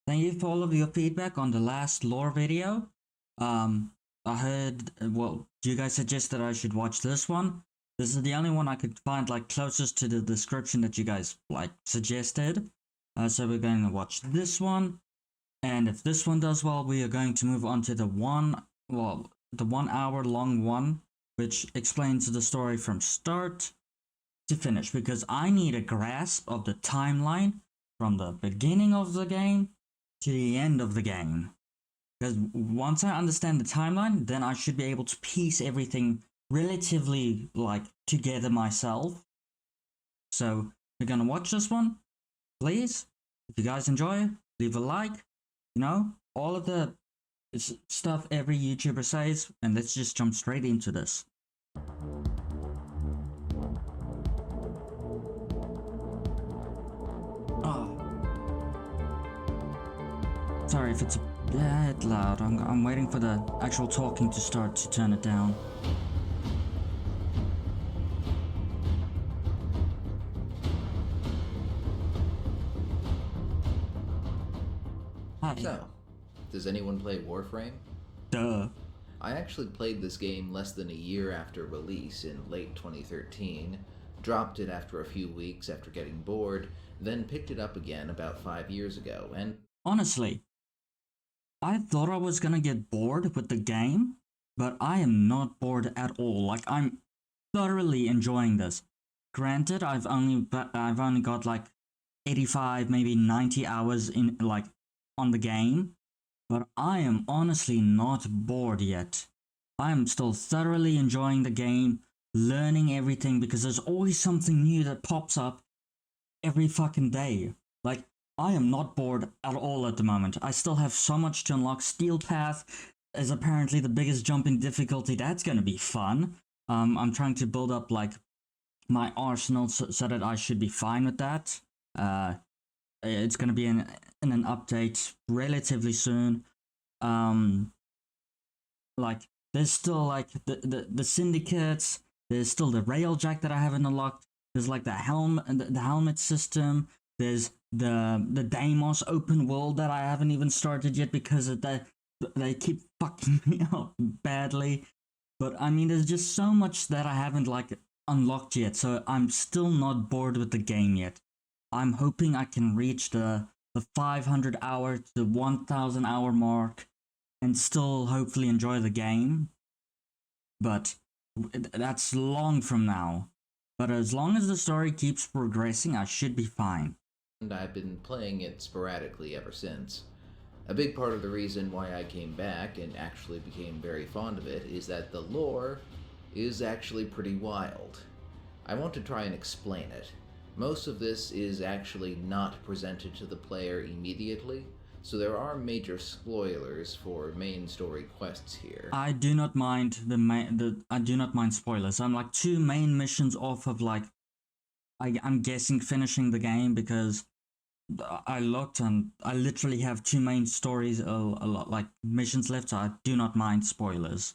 Thank you for all of your feedback on the last lore video. I heard, well, you guys suggested I should watch this one. This is the only one I could find like closest to the description that you guys like suggested. So we're going to watch this one. And if this one does well, we are going to move on to the the 1 hour long one, which explains the story from start to finish, because I need a grasp of the timeline from the beginning of the game to the end of the game. Because once I understand the timeline, then I should be able to piece everything relatively like together myself. So we're gonna watch this one. Please, if you guys enjoy, leave a like. You know, all of the stuff every YouTuber says, and let's just jump straight into this. Oh. Sorry if it's a bit loud. I'm waiting for the actual talking to start to turn it down. Hi. So, does anyone play Warframe? Duh. I actually played this game less than a year after release in late 2013, dropped it after a few weeks after getting bored, then picked it up again about 5 years ago, and Honestly, I thought I was gonna get bored with the game, but I am not bored at all. Like, I'm thoroughly enjoying this. Granted, I've only got like 85, maybe 90 hours in like on the game, but I am honestly not bored yet. I am still thoroughly enjoying the game, learning everything, because there's always something new that pops up every fucking day. Like, I am not bored at all at the moment. I still have so much to unlock. Steel Path is apparently the biggest jump in difficulty. That's gonna be fun. I'm trying to build up like my arsenal so that I should be fine with that. It's gonna be in an update relatively soon. Like, there's still like the syndicates. There's still the railjack that I haven't unlocked. There's like the helmet system. There's the Deimos open world that I haven't even started yet because of that they keep fucking me up badly. But I mean, there's just so much that I haven't like unlocked yet, so I'm still not bored with the game yet. I'm hoping I can reach the 500 hour to the 1000 hour mark and still hopefully enjoy the game. But that's long from now. But as long as the story keeps progressing, I should be fine. I've been playing it sporadically ever since. A big part of the reason why I came back and actually became very fond of it is that the lore is actually pretty wild. I want to try and explain it. Most of this is actually not presented to the player immediately, so there are major spoilers for main story quests here. I do not mind I do not mind spoilers. I'm like 2 main missions off of like I'm guessing finishing the game, because I looked and I literally have 2 main stories, a lot like missions left, so I do not mind spoilers.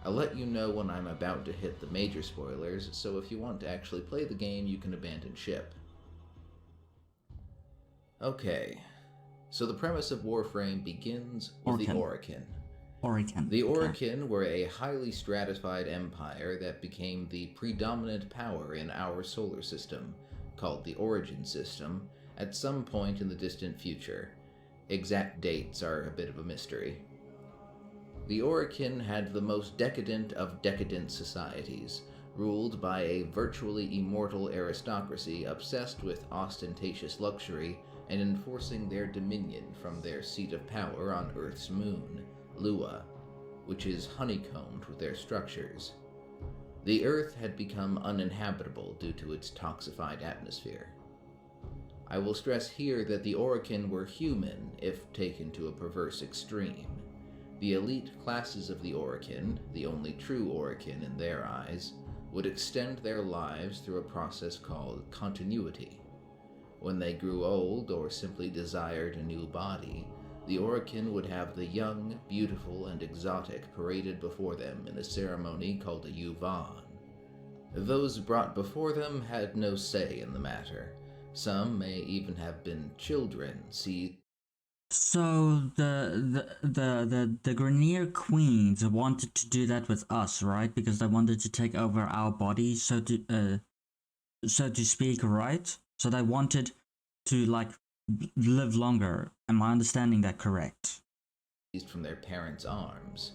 I'll let you know when I'm about to hit the major spoilers, so if you want to actually play the game, you can abandon ship. Okay, so the premise of Warframe begins with the Orokin. The Orokin were a highly stratified empire that became the predominant power in our solar system, called the Origin System, at some point in the distant future. Exact dates are a bit of a mystery. The Orokin had the most decadent of decadent societies, ruled by a virtually immortal aristocracy obsessed with ostentatious luxury and enforcing their dominion from their seat of power on Earth's moon, Lua, which is honeycombed with their structures. The Earth had become uninhabitable due to its toxified atmosphere. I will stress here that the Orokin were human if taken to a perverse extreme. The elite classes of the Orokin, the only true Orokin in their eyes, would extend their lives through a process called continuity. When they grew old or simply desired a new body, the Orokin would have the young, beautiful, and exotic paraded before them in a ceremony called a Yuvan. Those brought before them had no say in the matter. Some may even have been children, see So the Grineer queens wanted to do that with us, right? Because they wanted to take over our bodies, so to speak, right? So they wanted to like live longer. Am I understanding that correct? From their parents' arms.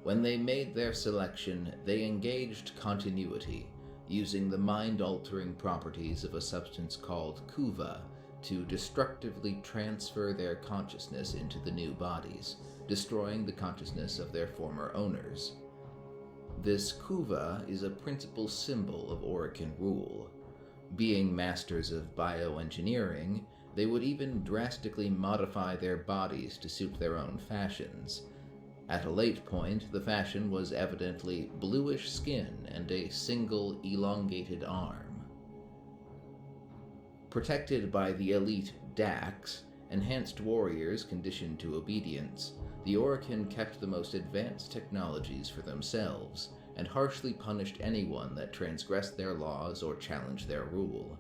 When they made their selection, they engaged continuity, using the mind-altering properties of a substance called kuva to destructively transfer their consciousness into the new bodies, destroying the consciousness of their former owners. This kuva is a principal symbol of Orokin rule. Being masters of bioengineering, they would even drastically modify their bodies to suit their own fashions. At a late point, the fashion was evidently bluish skin and a single elongated arm. Protected by the elite Dax, enhanced warriors conditioned to obedience, the Orokin kept the most advanced technologies for themselves, and harshly punished anyone that transgressed their laws or challenged their rule.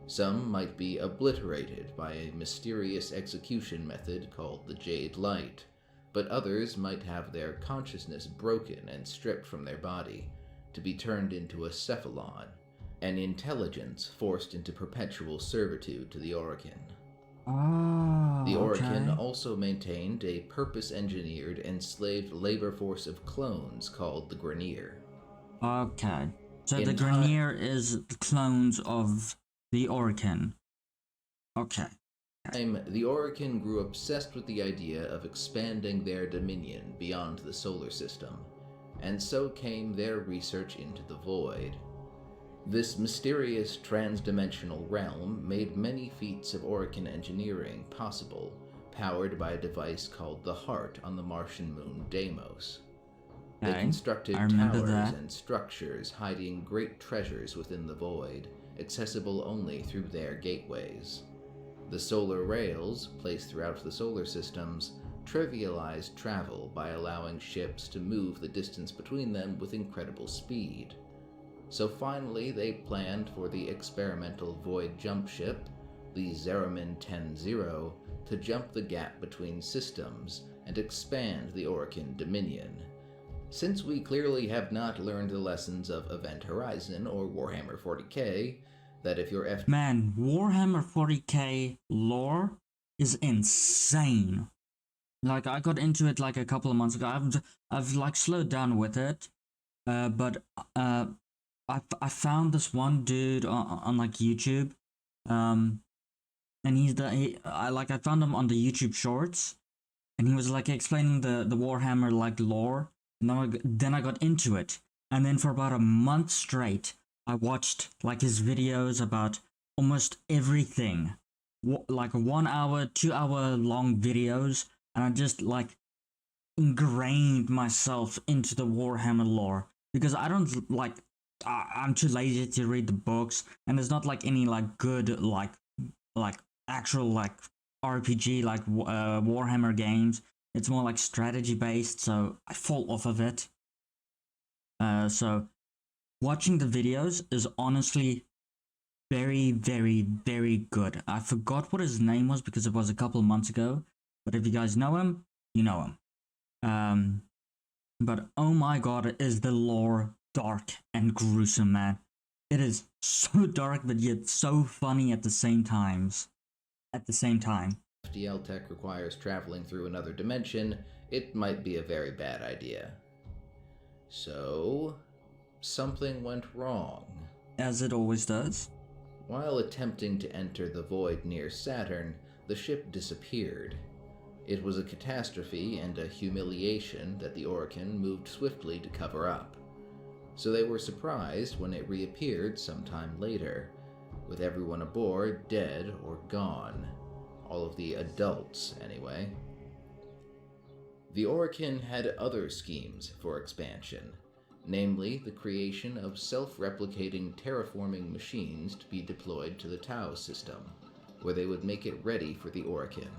Some might be obliterated by a mysterious execution method called the Jade Light, but others might have their consciousness broken and stripped from their body, to be turned into a cephalon, an intelligence forced into perpetual servitude to the Orokin. The Orokin also maintained a purpose-engineered, enslaved labor force of clones called the Grineer. Okay. So the Grineer is the clones of the Orokin. Okay. The Orokin grew obsessed with the idea of expanding their dominion beyond the solar system, and so came their research into the void. This mysterious transdimensional realm made many feats of Orokin engineering possible, powered by a device called the Heart on the Martian moon Deimos. They constructed towers and structures hiding great treasures within the void, accessible only through their gateways. The solar rails, placed throughout the solar systems, trivialized travel by allowing ships to move the distance between them with incredible speed. So finally, they planned for the experimental void jump ship, the Zeramin 10-0, to jump the gap between systems and expand the Orokin dominion. Since we clearly have not learned the lessons of Event Horizon or Warhammer 40k, that if your Man, Warhammer 40k lore is insane. Like, I got into it like a couple of months ago. I've like slowed down with it, but I found this one dude on like YouTube, and I found him on the YouTube Shorts, and he was like explaining the Warhammer like lore, and then I got into it, and then for about a month straight, I watched like his videos about almost everything, like 1 hour, 2 hour long videos, and I just like ingrained myself into the Warhammer lore because I don't like. I'm too lazy to read the books, and there's not like any like good like actual like RPG like Warhammer games. It's more like strategy based, so I fall off of it. So watching the videos is honestly very, very, very good. I forgot what his name was because it was a couple of months ago, but if you guys know him, you know him. But oh my god, is the lore dark and gruesome, man. It is so dark, but yet so funny at the same time. FTL tech requires traveling through another dimension, it might be a very bad idea. So, something went wrong. As it always does. While attempting to enter the void near Saturn, the ship disappeared. It was a catastrophe and a humiliation that the Orokin moved swiftly to cover up. So they were surprised when it reappeared sometime later, with everyone aboard dead or gone. All of the adults, anyway. The Orokin had other schemes for expansion, namely the creation of self-replicating terraforming machines to be deployed to the Tau system, where they would make it ready for the Orokin.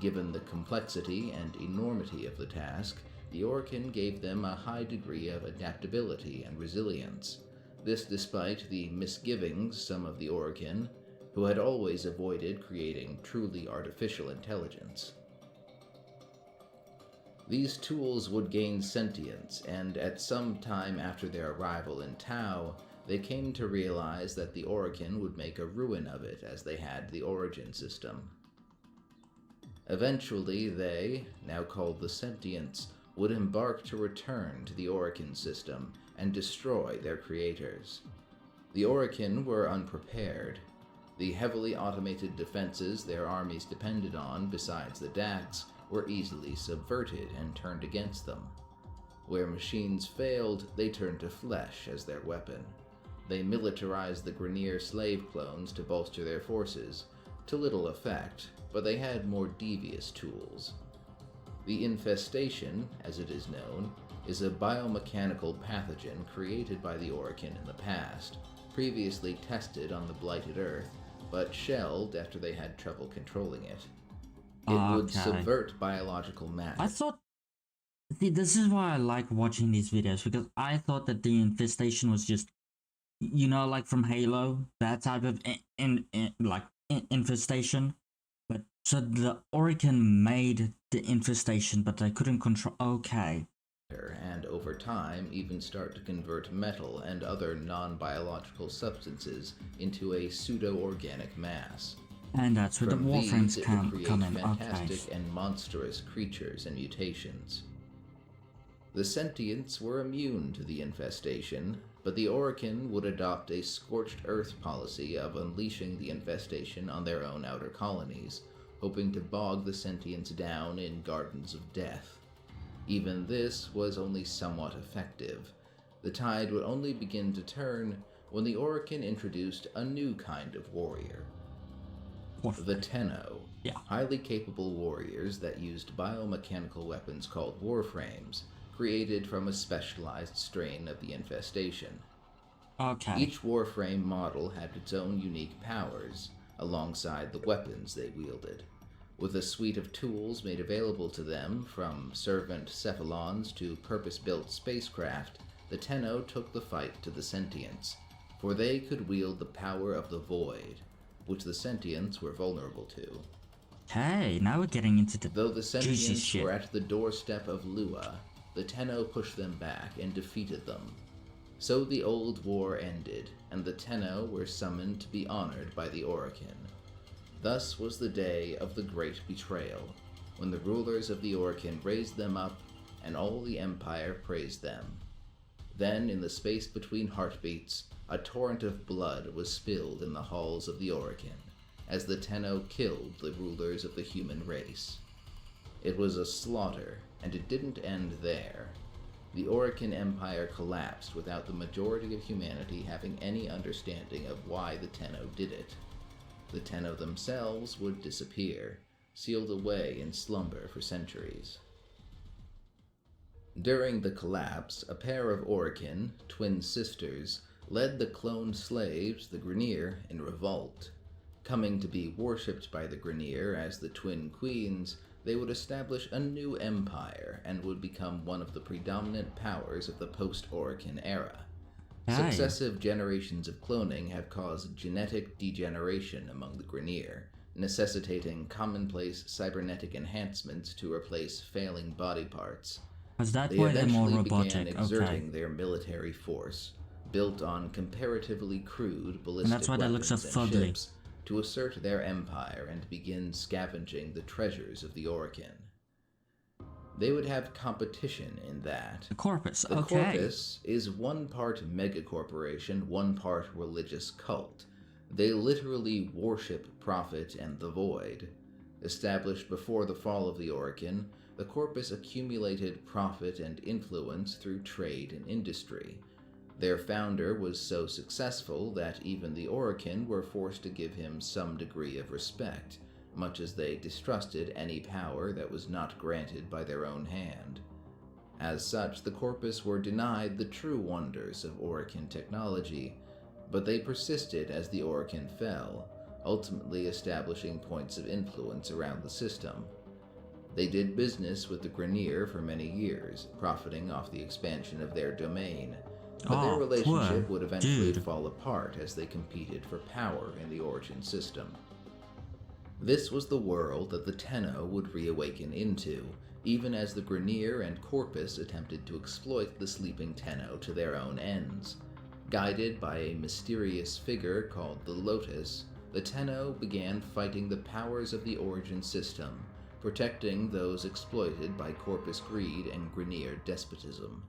Given the complexity and enormity of the task, the Orokin gave them a high degree of adaptability and resilience. This despite the misgivings some of the Orokin, who had always avoided creating truly artificial intelligence. These tools would gain sentience, and at some time after their arrival in Tau, they came to realize that the Orokin would make a ruin of it as they had the Origin system. Eventually they, now called the Sentients, would embark to return to the Orokin system and destroy their creators. The Orokin were unprepared. The heavily automated defenses their armies depended on, besides the Dax, were easily subverted and turned against them. Where machines failed, they turned to flesh as their weapon. They militarized the Grineer slave clones to bolster their forces, to little effect, but they had more devious tools. The infestation, as it is known, is a biomechanical pathogen created by the Orokin in the past, previously tested on the blighted Earth, but shelved after they had trouble controlling it. It would subvert biological matter. I thought... See, this is why I like watching these videos, because I thought that the infestation was just, you know, like from Halo, that type of infestation. But so the Orokin made the infestation, but they couldn't control... Okay. And over time, even start to convert metal and other non-biological substances into a pseudo-organic mass. And that's where the Warframes come in. Fantastic and monstrous creatures and mutations. The Sentients were immune to the infestation, but the Orokin would adopt a scorched earth policy of unleashing the infestation on their own outer colonies, hoping to bog the Sentients down in gardens of death. Even this was only somewhat effective. The tide would only begin to turn when the Orokin introduced a new kind of warrior. The Tenno, highly capable warriors that used biomechanical weapons called Warframes, created from a specialized strain of the infestation. Each Warframe model had its own unique powers, alongside the weapons they wielded. With a suite of tools made available to them, from servant cephalons to purpose-built spacecraft, the Tenno took the fight to the Sentients, for they could wield the power of the Void, which the Sentients were vulnerable to. Hey, now we're getting into the Though the Sentients were at the doorstep of Lua, the Tenno pushed them back and defeated them. So the old war ended, and the Tenno were summoned to be honored by the Orokin. Thus was the day of the Great Betrayal, when the rulers of the Orokin raised them up, and all the Empire praised them. Then, in the space between heartbeats, a torrent of blood was spilled in the halls of the Orokin, as the Tenno killed the rulers of the human race. It was a slaughter, and it didn't end there. The Orokin Empire collapsed without the majority of humanity having any understanding of why the Tenno did it. The Tenno themselves would disappear, sealed away in slumber for centuries. During the collapse, a pair of Orokin, twin sisters, led the cloned slaves, the Grineer, in revolt. Coming to be worshipped by the Grineer as the twin queens, they would establish a new empire and would become one of the predominant powers of the post-Orokin era. Successive generations of cloning have caused genetic degeneration among the Grineer, necessitating commonplace cybernetic enhancements to replace failing body parts. They eventually began exerting their military force, built on comparatively crude ballistic weapons and ships, to assert their empire and begin scavenging the treasures of the Orokin. They would have competition in that. The Corpus, The Corpus is one part megacorporation, one part religious cult. They literally worship Prophet and the Void. Established before the fall of the Orokin, the Corpus accumulated profit and influence through trade and industry. Their founder was so successful that even the Orokin were forced to give him some degree of respect, much as they distrusted any power that was not granted by their own hand. As such, the Corpus were denied the true wonders of Orokin technology, but they persisted as the Orokin fell, ultimately establishing points of influence around the system. They did business with the Grineer for many years, profiting off the expansion of their domain, But their relationship would eventually dude. fall apart as they competed for power in the Origin system. This was the world that the Tenno would reawaken into, even as the Grineer and Corpus attempted to exploit the sleeping Tenno to their own ends. Guided by a mysterious figure called the Lotus, the Tenno began fighting the powers of the Origin system, protecting those exploited by Corpus greed and Grineer despotism.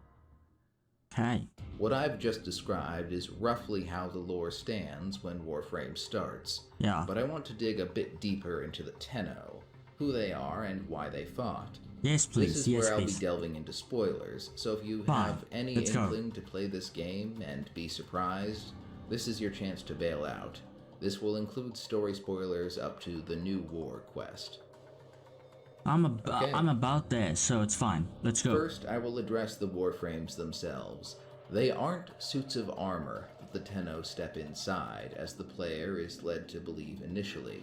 Okay. What I've just described is roughly how the lore stands when Warframe starts. Yeah. But I want to dig a bit deeper into the Tenno, who they are and why they fought. Yes, please. This is where I'll be delving into spoilers, so if you have any inkling to play this game and be surprised, this is your chance to bail out. This will include story spoilers up to the new war quest. I'm about there, so it's fine. Let's go. First, I will address the Warframes themselves. They aren't suits of armor that the Tenno step inside, as the player is led to believe initially.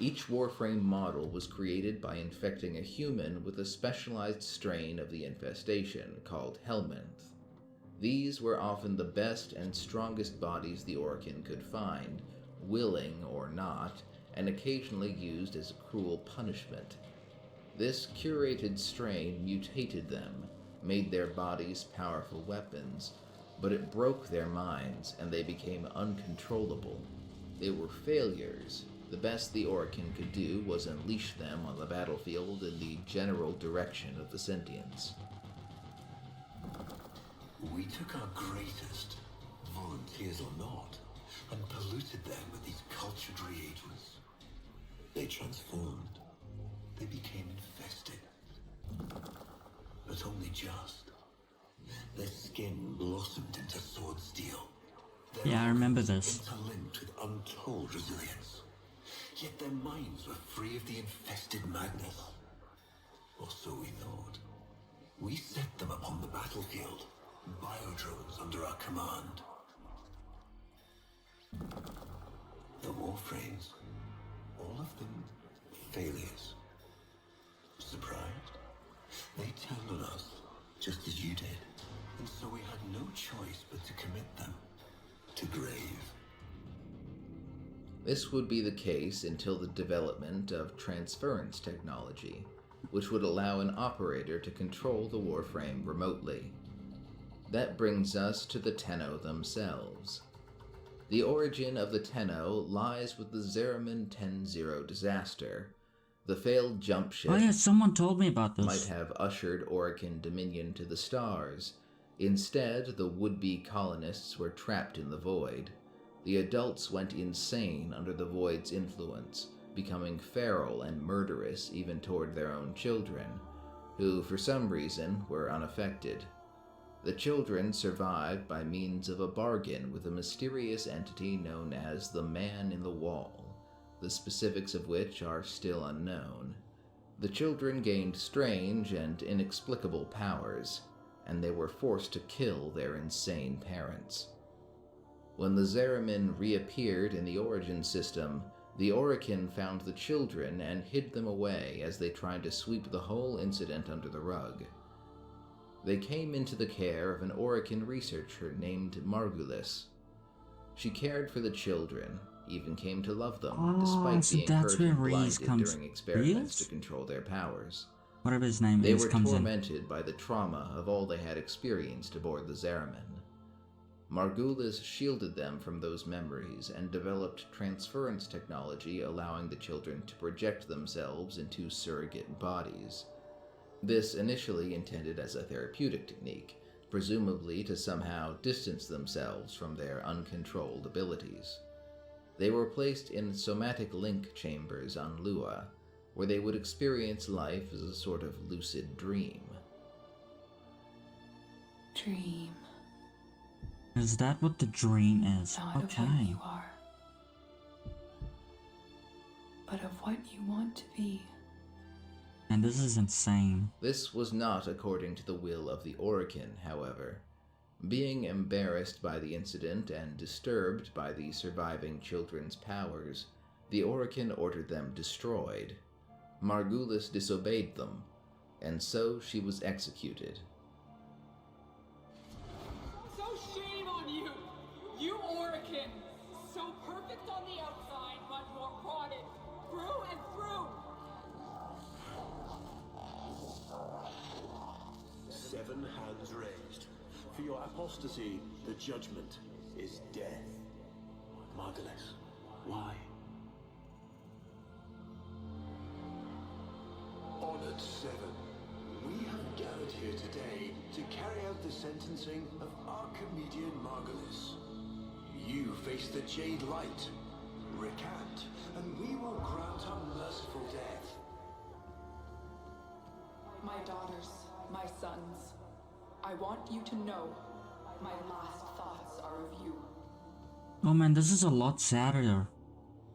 Each Warframe model was created by infecting a human with a specialized strain of the infestation, called Helminth. These were often the best and strongest bodies the Orichin could find, willing or not, and occasionally used as a cruel punishment. This curated strain mutated them, made their bodies powerful weapons, but it broke their minds and they became uncontrollable. They were failures. The best the Orichin could do was unleash them on the battlefield in the general direction of the Sentients. We took our greatest, volunteers or not, and polluted them with these cultured reagents. They transformed. They became infested. But only just. Their skin blossomed into sword steel. Yeah, I remember this. Interlinked with untold resilience. Yet their minds were free of the infested madness. Or so we thought. We set them upon the battlefield, biodrones under our command. The Warframes, all of them failures. Surprised? They turned on us, just as you did, and so we had no choice but to commit them to grave. This would be the case until the development of transference technology, which would allow an operator to control the Warframe remotely. That brings us to the Tenno themselves. The origin of the Tenno lies with the Zariman 10-0 disaster. The failed jump ship someone told me about this. might have ushered Orichin dominion to the stars. Instead, the would-be colonists were trapped in the void. The adults went insane under the void's influence, becoming feral and murderous even toward their own children, who for some reason were unaffected. The children survived by means of a bargain with a mysterious entity known as the Man in the Wall, the specifics of which are still unknown. The children gained strange and inexplicable powers, and they were forced to kill their insane parents. When the Zariman reappeared in the Origin system, the Orichin found the children and hid them away as they tried to sweep the whole incident under the rug. They came into the care of an Orichin researcher named Margulis. She cared for the children, even came to love them, despite being hurt and blinded during experiments to control their powers. Whatever his name They is, were comes tormented by the trauma of all they had experienced aboard the Zariman. Margulis shielded them from those memories and developed transference technology allowing the children to project themselves into surrogate bodies. This initially intended as a therapeutic technique, presumably to somehow distance themselves from their uncontrolled abilities. They were placed in somatic link chambers on Lua, where they would experience life as a sort of lucid dream. Dream. Is that what the dream is? Not of what you are, but of what you want to be. And this is insane. This was not according to the will of the Orichin, however. Being embarrassed by the incident and disturbed by the surviving children's powers, the Orichin ordered them destroyed. Margulis disobeyed them, and so she was executed. So You Orokin, so perfect on the outside, but more rotted through and through. 7 hands raised. For your apostasy, the judgment is death. Margulis, why? Honored 7, we have gathered here today to carry out the sentencing of Archimedean Margulis. You face the Jade Light. Recant, and we will grant a merciful death. My daughters, my sons, I want you to know my last thoughts are of you. Oh man, this is a lot sadder.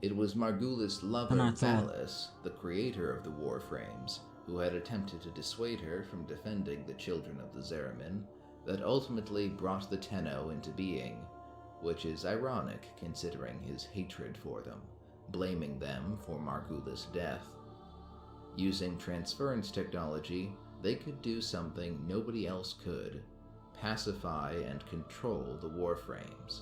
It was Margulis' lover, And I thought- Ballas, the creator of the Warframes, who had attempted to dissuade her from defending the children of the Zeramin, that ultimately brought the Tenno into being, which is ironic considering his hatred for them, blaming them for Margulis' death. Using transference technology, they could do something nobody else could: pacify and control the Warframes.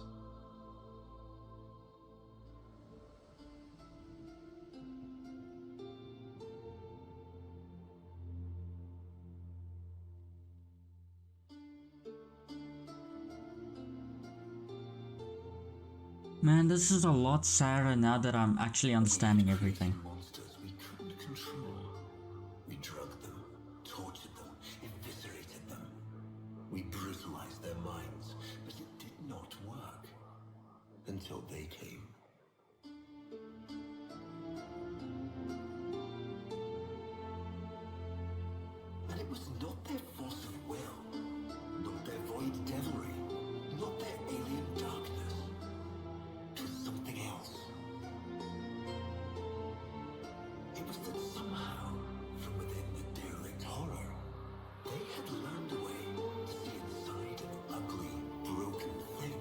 Man, this is a lot sadder now that I'm actually understanding everything. Monsters we couldn't control. We drugged them, tortured them, eviscerated them. We brutalized their minds, but it did not work. Until they came. And it was not their force of will, not their void devilry, not their alien darkness. It was something else. It was that somehow, from within the derelict horror, they had learned a way to see inside an ugly, broken thing.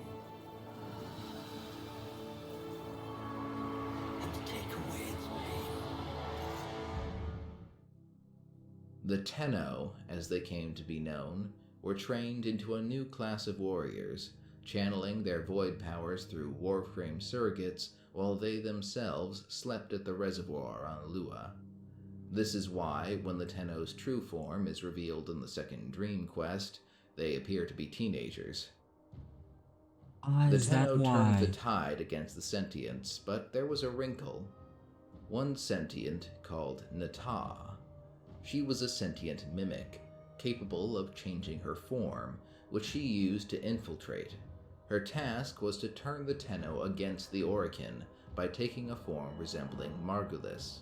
And to take away its pain. The Tenno, as they came to be known, were trained into a new class of warriors, channeling their void powers through Warframe surrogates while they themselves slept at the reservoir on Lua. This is why, when the Tenno's true form is revealed in the second Dream Quest, they appear to be teenagers. The Is that Tenno why? turned the tide against the Sentients, but there was a wrinkle. One sentient, called Nata. She was a sentient mimic, capable of changing her form, which she used to infiltrate. Her task was to turn the Tenno against the Orokin by taking a form resembling Margulis.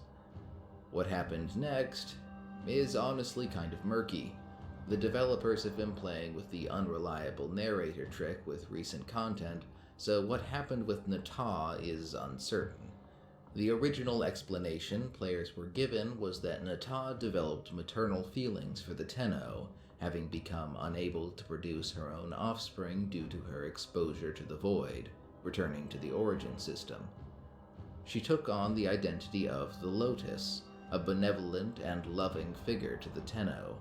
What happened next is honestly kind of murky. The developers have been playing with the unreliable narrator trick with recent content, so what happened with Nata is uncertain. The original explanation players were given was that Nata developed maternal feelings for the Tenno, having become unable to produce her own offspring due to her exposure to the Void, returning to the Origin system. She took on the identity of the Lotus, a benevolent and loving figure to the Tenno.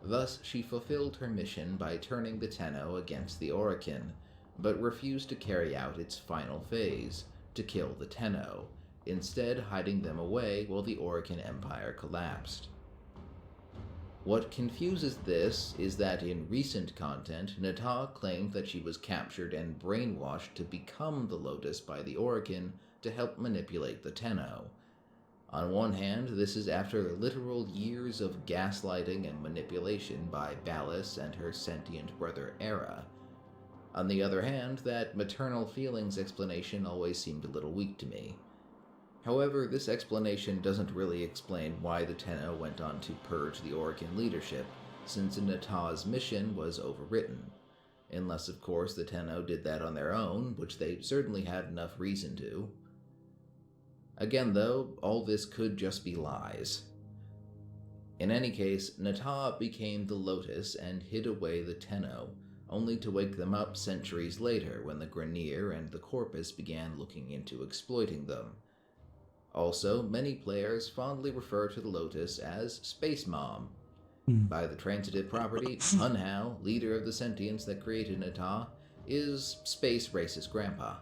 Thus, she fulfilled her mission by turning the Tenno against the Orokin, but refused to carry out its final phase, to kill the Tenno, instead hiding them away while the Orokin Empire collapsed. What confuses this is that in recent content, Nata claimed that she was captured and brainwashed to become the Lotus by the Orokin to help manipulate the Tenno. On one hand, this is after literal years of gaslighting and manipulation by Ballas and her sentient brother Era. On the other hand, that maternal feelings explanation always seemed a little weak to me. However, this explanation doesn't really explain why the Tenno went on to purge the Orokin leadership, since Nata's mission was overwritten. Unless, of course, the Tenno did that on their own, which they certainly had enough reason to. Again, though, all this could just be lies. In any case, Nata became the Lotus and hid away the Tenno, only to wake them up centuries later when the Grineer and the Corpus began looking into exploiting them. Also, many players fondly refer to the Lotus as Space Mom. By the transitive property, Hunhao, leader of the sentients that created Nata, is Space Racist Grandpa.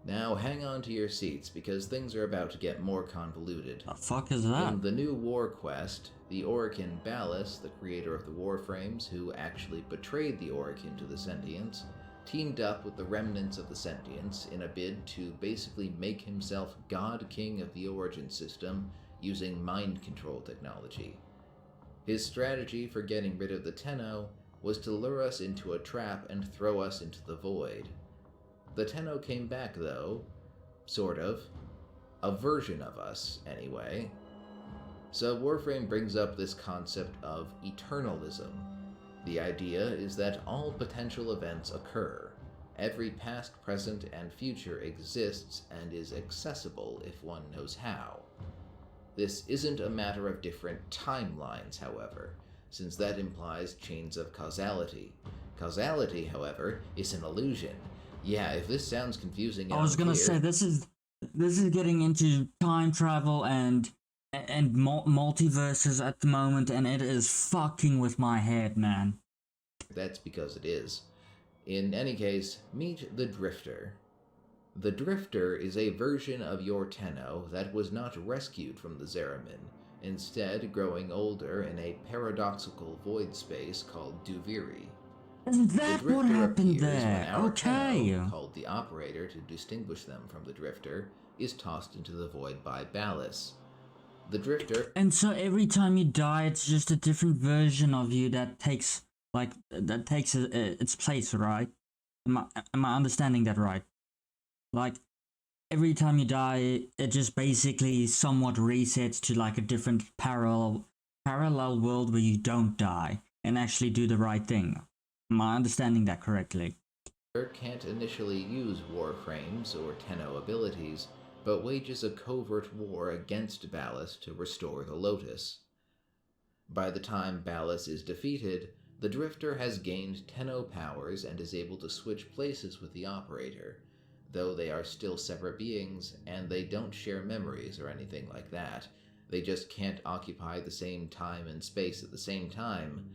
Now hang on to your seats, because things are about to get more convoluted. The fuck is that? In the new war quest, the Orokin Ballas, the creator of the Warframes, who actually betrayed the Orokin to the Sentients, teamed up with the remnants of the Sentients in a bid to basically make himself God King of the Origin system using mind control technology. His strategy for getting rid of the Tenno was to lure us into a trap and throw us into the void. The Tenno came back, though, sort of. A version of us, anyway. So Warframe brings up this concept of eternalism. The idea is that all potential events occur. Every past, present, and future exists and is accessible if one knows how. This isn't a matter of different timelines, however, since that implies chains of causality. Causality, however, is an illusion. Yeah, if this sounds confusing and I was gonna say, this is getting into time travel and multiverses at the moment, and it is fucking with my head, man. That's because it is. In any case, meet the Drifter. The Drifter is a version of your Tenno that was not rescued from the Zeramin, instead growing older in a paradoxical void space called Duviri. Isn't that what happened there? Okay. Tenno, called the Operator to distinguish them from the Drifter, is tossed into the void by Ballas. The Drifter... And so every time you die, it's just a different version of you that takes, like, its place, right? Am I understanding that right? Like, every time you die, it just basically somewhat resets to, like, a different parallel world where you don't die and actually do the right thing. Am I understanding that correctly? Can't initially use Warframes or Tenno abilities, but wages a covert war against Ballas to restore the Lotus. By the time Ballas is defeated, the Drifter has gained Tenno powers and is able to switch places with the Operator, though they are still separate beings and they don't share memories or anything like that. They just can't occupy the same time and space at the same time,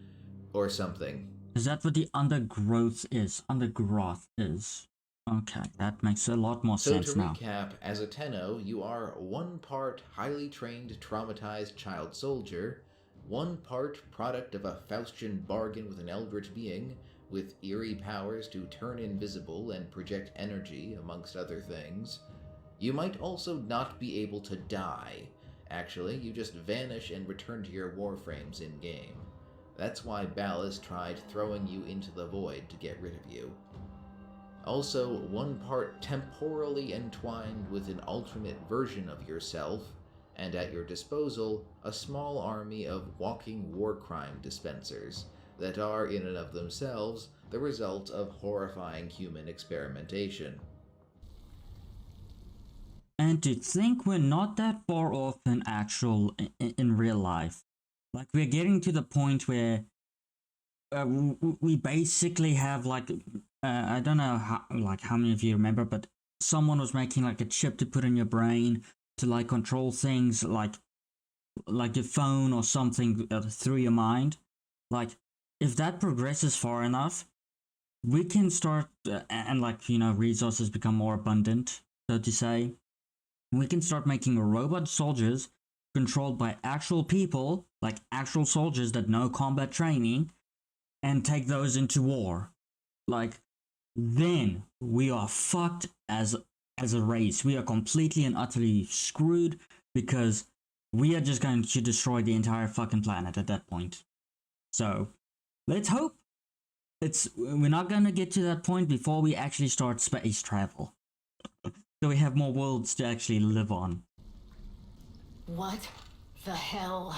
or something. Is that what the undergrowth is? Undergrowth is. Okay, that makes a lot more sense now. So to recap, as a Tenno, you are 1 part highly trained, traumatized child soldier, 1 part product of a Faustian bargain with an eldritch being, with eerie powers to turn invisible and project energy, amongst other things. You might also not be able to die. Actually, you just vanish and return to your Warframes in-game. That's why Ballas tried throwing you into the void to get rid of you. Also, 1 part temporally entwined with an alternate version of yourself, and at your disposal, a small army of walking war crime dispensers that are, in and of themselves, the result of horrifying human experimentation. And to think we're not that far off in real life. Like, we're getting to the point where we basically have, like, I don't know how many of you remember, but someone was making, like, a chip to put in your brain to, like, control things like your phone or something through your mind. Like, if that progresses far enough, we can start, and, like, you know, resources become more abundant, so to say. We can start making robot soldiers controlled by actual people, like actual soldiers that know combat training, and take those into war. Like, then we are fucked as a race. We are completely and utterly screwed, because we are just going to destroy the entire fucking planet at that point. So, let's hope we're not gonna get to that point before we actually start space travel. So we have more worlds to actually live on. What the hell?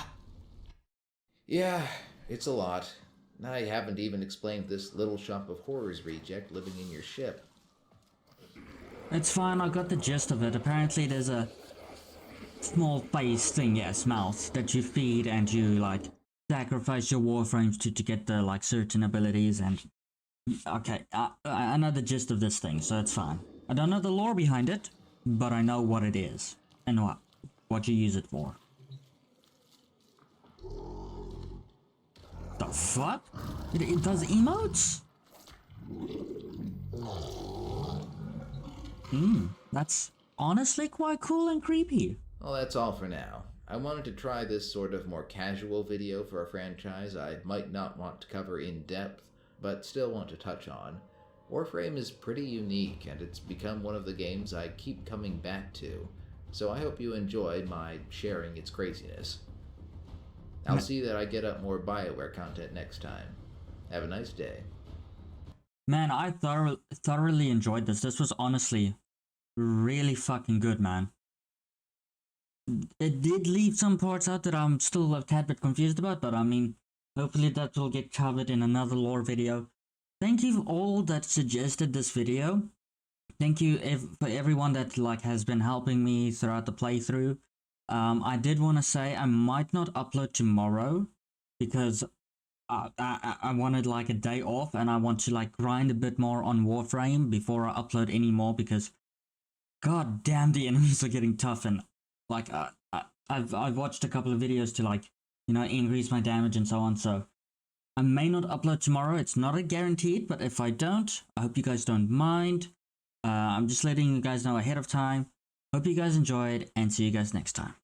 Yeah, it's a lot. I haven't even explained this Little Shop of Horrors reject living in your ship. It's fine, I got the gist of it. Apparently there's a small face thing, yes, mouth, that you feed and you, like, sacrifice your Warframes to get the, like, certain abilities and... Okay, I know the gist of this thing, so it's fine. I don't know the lore behind it, but I know what it is, and what you use it for. The fuck? It does emotes? That's honestly quite cool and creepy. Well, that's all for now. I wanted to try this sort of more casual video for a franchise I might not want to cover in depth, but still want to touch on. Warframe is pretty unique, and it's become one of the games I keep coming back to, so I hope you enjoyed my sharing its craziness. I'll see that I get up more BioWare content next time. Have a nice day. Man, I thoroughly enjoyed this. This was honestly really fucking good, man. It did leave some parts out that I'm still a tad bit confused about, but I mean, hopefully that will get covered in another lore video. Thank you all that suggested this video. Thank you for everyone that has been helping me throughout the playthrough. I did want to say I might not upload tomorrow because I wanted a day off, and I want to grind a bit more on Warframe before I upload any more, because god damn, the enemies are getting tough, and I've watched a couple of videos to increase my damage and so on. So I may not upload tomorrow. It's not a guaranteed, but if I don't, I hope you guys don't mind. I'm just letting you guys know ahead of time. Hope you guys enjoyed, and see you guys next time.